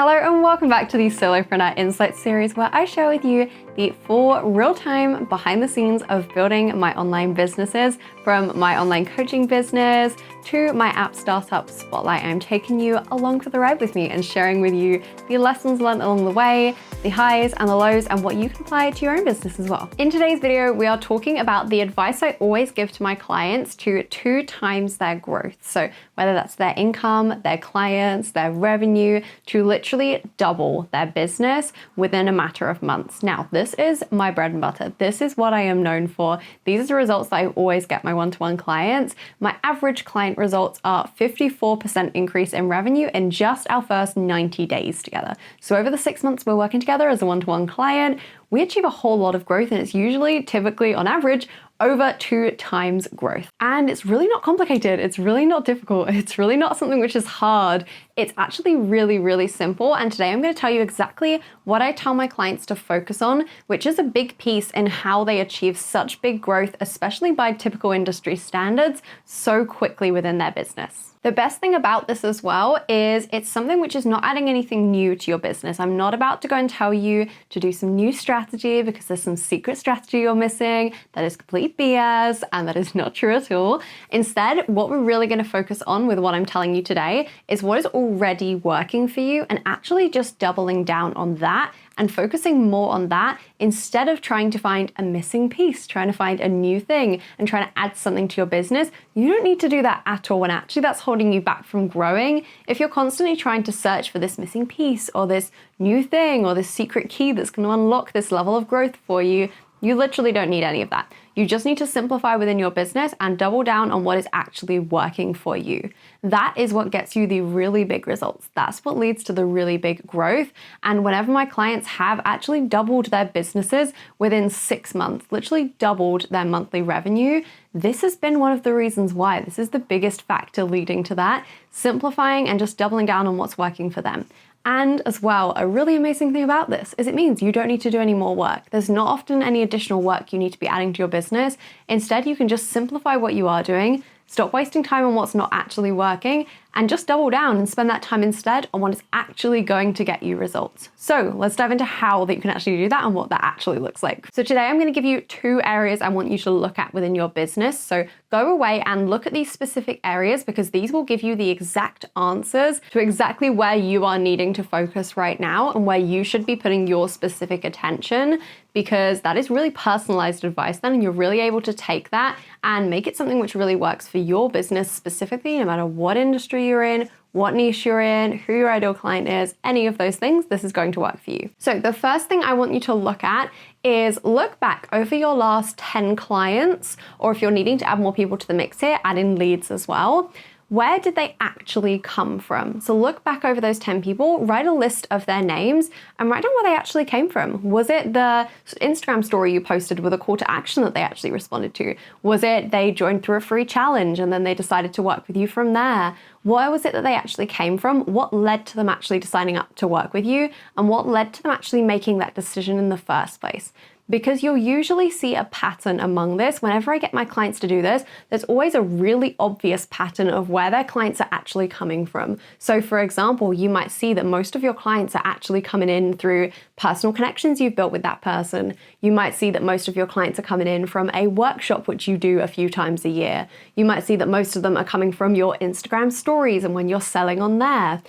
Hello and welcome back to the Solopreneur Insights series, where I share with you the 4 real-time behind the scenes of building my online businesses, from my online coaching business to my app startup Spotlight. I'm taking you along for the ride with me and sharing with you the lessons learned along the way, the highs and the lows, and what you can apply to your own business as well. In today's video, we are talking about the advice I always give to my clients to 2 times their growth. So whether that's their income, their clients, their revenue, to literally double their business within a matter of months. Now, this is my bread and butter. This is what I am known for. These are the results that I always get my one-to-one clients. My average client results are 54% increase in revenue in just our first 90 days together. So over the 6 months we're working together as a one-to-one client, we achieve a whole lot of growth, and it's usually, typically on average, over 2 times growth. And it's really not complicated. It's really not difficult. It's really not something which is hard. It's actually really, really simple. And today I'm going to tell you exactly what I tell my clients to focus on, which is a big piece in how they achieve such big growth, especially by typical industry standards, so quickly within their business. The best thing about this as well is it's something which is not adding anything new to your business. I'm not about to go and tell you to do some new strategy because there's some secret strategy you're missing. That is complete BS and that is not true at all. Instead, what we're really going to focus on with what I'm telling you today is what is already working for you, and actually just doubling down on that and focusing more on that instead of trying to find a missing piece, trying to find a new thing and trying to add something to your business. You don't need to do that at all, and actually that's holding you back from growing. If you're constantly trying to search for this missing piece or this new thing or this secret key that's going to unlock this level of growth for you, you literally don't need any of that. You just need to simplify within your business and double down on what is actually working for you. That is what gets you the really big results. That's what leads to the really big growth. And whenever my clients have actually doubled their businesses within 6 months, literally doubled their monthly revenue, this has been one of the reasons why. This is the biggest factor leading to that, simplifying and just doubling down on what's working for them. And as well, a really amazing thing about this is it means you don't need to do any more work. There's not often any additional work you need to be adding to your business. Instead, you can just simplify what you are doing, stop wasting time on what's not actually working, and just double down and spend that time instead on what is actually going to get you results. So let's dive into how that you can actually do that and what that actually looks like. So today I'm going to give you 2 areas I want you to look at within your business. So go away and look at these specific areas, because these will give you the exact answers to exactly where you are needing to focus right now and where you should be putting your specific attention, because that is really personalized advice then, and you're really able to take that and make it something which really works for your business specifically, no matter what industry you're in, what niche you're in, who your ideal client is, any of those things, this is going to work for you. So the first thing I want you to look at is look back over your last 10 clients, or if you're needing to add more people to the mix here, add in leads as well. Where did they actually come from? So look back over those 10 people, write a list of their names, and write down where they actually came from. Was it the Instagram story you posted with a call to action that they actually responded to? Was it they joined through a free challenge and then they decided to work with you from there? Where was it that they actually came from? What led to them actually deciding up to work with you? And what led to them actually making that decision in the first place? Because you'll usually see a pattern among this. Whenever I get my clients to do this, there's always a really obvious pattern of where their clients are actually coming from. So for example, you might see that most of your clients are actually coming in through personal connections you've built with that person. You might see that most of your clients are coming in from a workshop which you do a few times a year. You might see that most of them are coming from your Instagram stories and when you're selling on there.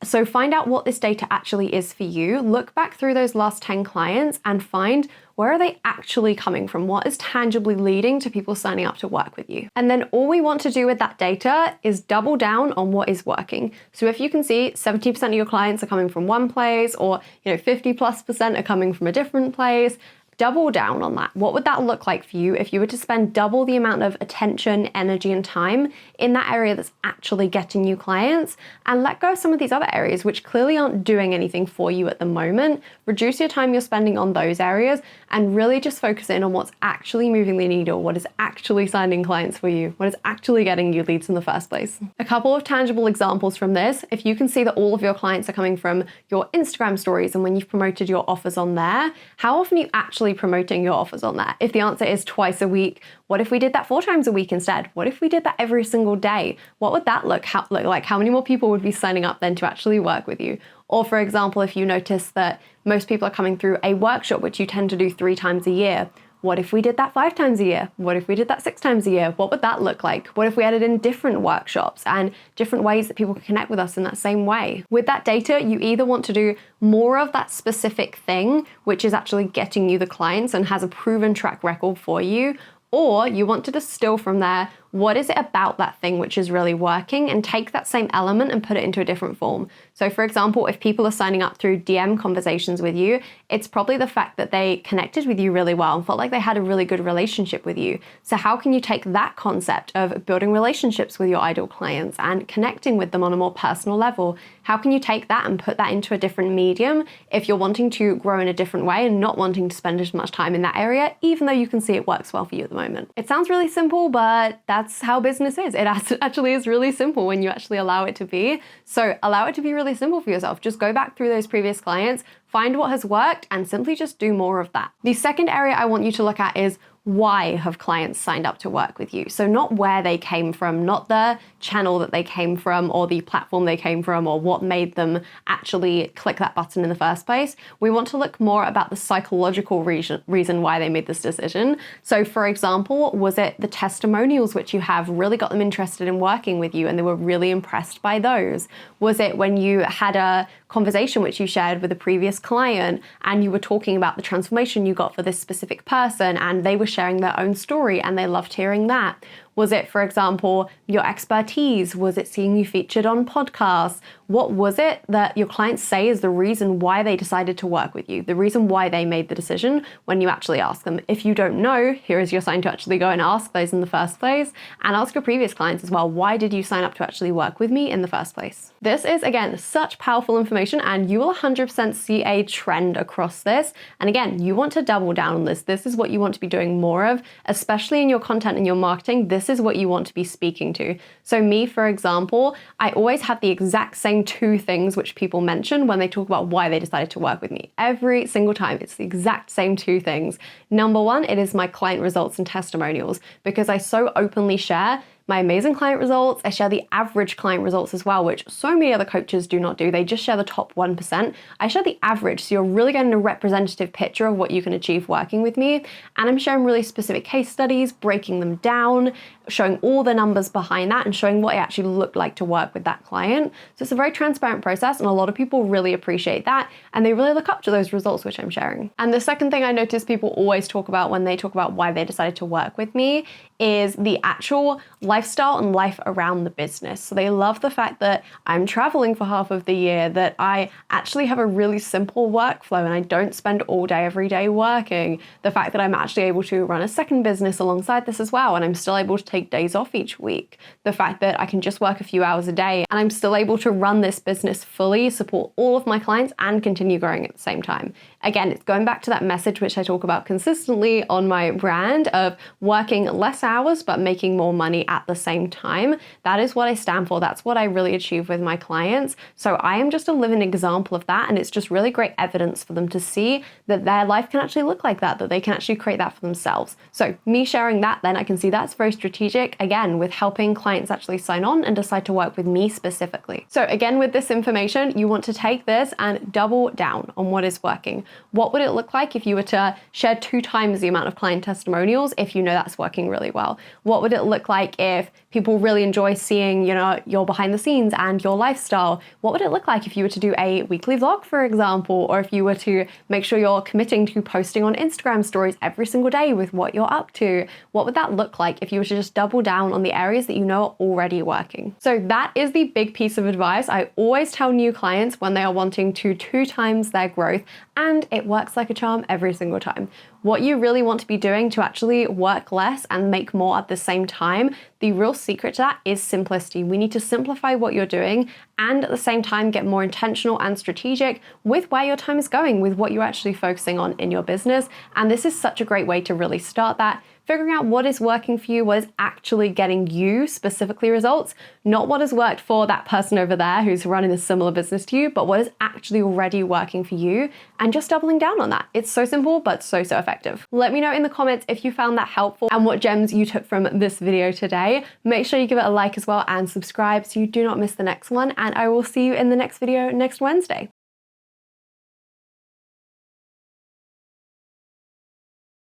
So find out what this data actually is for you. Look back through those last 10 clients and find where are they actually coming from? What is tangibly leading to people signing up to work with you? And then all we want to do with that data is double down on what is working. So if you can see 70% of your clients are coming from one place, or 50+% are coming from a different place, double down on that. What would that look like for you if you were to spend double the amount of attention, energy, and time in that area that's actually getting you clients, and let go of some of these other areas which clearly aren't doing anything for you at the moment? Reduce your time you're spending on those areas and really just focus in on what's actually moving the needle, what is actually signing clients for you, what is actually getting you leads in the first place. A couple of tangible examples from this: if you can see that all of your clients are coming from your Instagram stories and when you've promoted your offers on there, how often are you actually actually promoting your offers on that? If the answer is twice a week, what if we did that 4 times a week instead? What if we did that every single day? What would that look like? How many more people would be signing up then to actually work with you? Or for example, if you notice that most people are coming through a workshop, which you tend to do 3 times a year, what if we did that 5 times a year? What if we did that 6 times a year? What would that look like? What if we added in different workshops and different ways that people can connect with us in that same way? With that data, you either want to do more of that specific thing, which is actually getting you the clients and has a proven track record for you, or you want to distill from there, what is it about that thing which is really working, and take that same element and put it into a different form. So for example, if people are signing up through DM conversations with you, it's probably the fact that they connected with you really well and felt like they had a really good relationship with you. So how can you take that concept of building relationships with your ideal clients and connecting with them on a more personal level? How can you take that and put that into a different medium if you're wanting to grow in a different way and not wanting to spend as much time in that area, even though you can see it works well for you at the moment? It sounds really simple, but that's how business is. It actually is really simple when you actually allow it to be. So allow it to be really simple for yourself. Just go back through those previous clients, find what has worked, and simply just do more of that. The second area I want you to look at is, why have clients signed up to work with you? So not where they came from, not the channel that they came from or the platform they came from or what made them actually click that button in the first place. We want to look more about the psychological reason why they made this decision. So for example, was it the testimonials which you have really got them interested in working with you and they were really impressed by those? Was it when you had a conversation which you shared with a previous client and you were talking about the transformation you got for this specific person and they were sharing their own story and they loved hearing that? Was it, for example, your expertise? Was it seeing you featured on podcasts? What was it that your clients say is the reason why they decided to work with you, the reason why they made the decision when you actually ask them? If you don't know, here is your sign to actually go and ask those in the first place, and ask your previous clients as well, why did you sign up to actually work with me in the first place? This is, again, such powerful information, and you will 100% see a trend across this. And again, you want to double down on this. This is what you want to be doing more of, especially in your content and your marketing. This is what you want to be speaking to. So me, for example, I always have the exact same 2 things which people mention when they talk about why they decided to work with me. Every single time, it's the exact same 2 things. Number 1, it is my client results and testimonials, because I so openly share my amazing client results. I share the average client results as well, which so many other coaches do not do. They just share the top 1%. I share the average, so you're really getting a representative picture of what you can achieve working with me. And I'm sharing really specific case studies, breaking them down, showing all the numbers behind that and showing what it actually looked like to work with that client. So it's a very transparent process, and a lot of people really appreciate that, and they really look up to those results which I'm sharing. And the second thing I notice people always talk about when they talk about why they decided to work with me is the actual lifestyle and life around the business. So they love the fact that I'm traveling for half of the year, that I actually have a really simple workflow and I don't spend all day every day working. The fact that I'm actually able to run a second business alongside this as well, and I'm still able to take days off each week. The fact that I can just work a few hours a day and I'm still able to run this business fully, support all of my clients, and continue growing at the same time. Again, it's going back to that message which I talk about consistently on my brand of working less hours but making more money at the same time. That is what I stand for. That's what I really achieve with my clients. So I am just a living example of that, and it's just really great evidence for them to see that their life can actually look like that they can actually create that for themselves. So me sharing that, then I can see that's very strategic, again, with helping clients actually sign on and decide to work with me specifically. So again, with this information, you want to take this and double down on what is working. What would it look like if you were to share 2 times the amount of client testimonials if you know that's working really well? What would it look like if people really enjoy seeing, your behind the scenes and your lifestyle? What would it look like if you were to do a weekly vlog, for example, or if you were to make sure you're committing to posting on Instagram stories every single day with what you're up to? What would that look like if you were to just double down on the areas that you know are already working? So that is the big piece of advice I always tell new clients when they are wanting to 2 times their growth, and it works like a charm every single time. What you really want to be doing to actually work less and make more at the same time, the real secret to that is simplicity. We need to simplify what you're doing and at the same time get more intentional and strategic with where your time is going, with what you're actually focusing on in your business. And this is such a great way to really start that. figuring out what is working for you, what is actually getting you specifically results, not what has worked for that person over there who's running a similar business to you, but what is actually already working for you, and just doubling down on that. It's so simple, but so effective. Let me know in the comments if you found that helpful and what gems you took from this video today. Make sure you give it a like as well and subscribe so you do not miss the next one, and I will see you in the next video next Wednesday.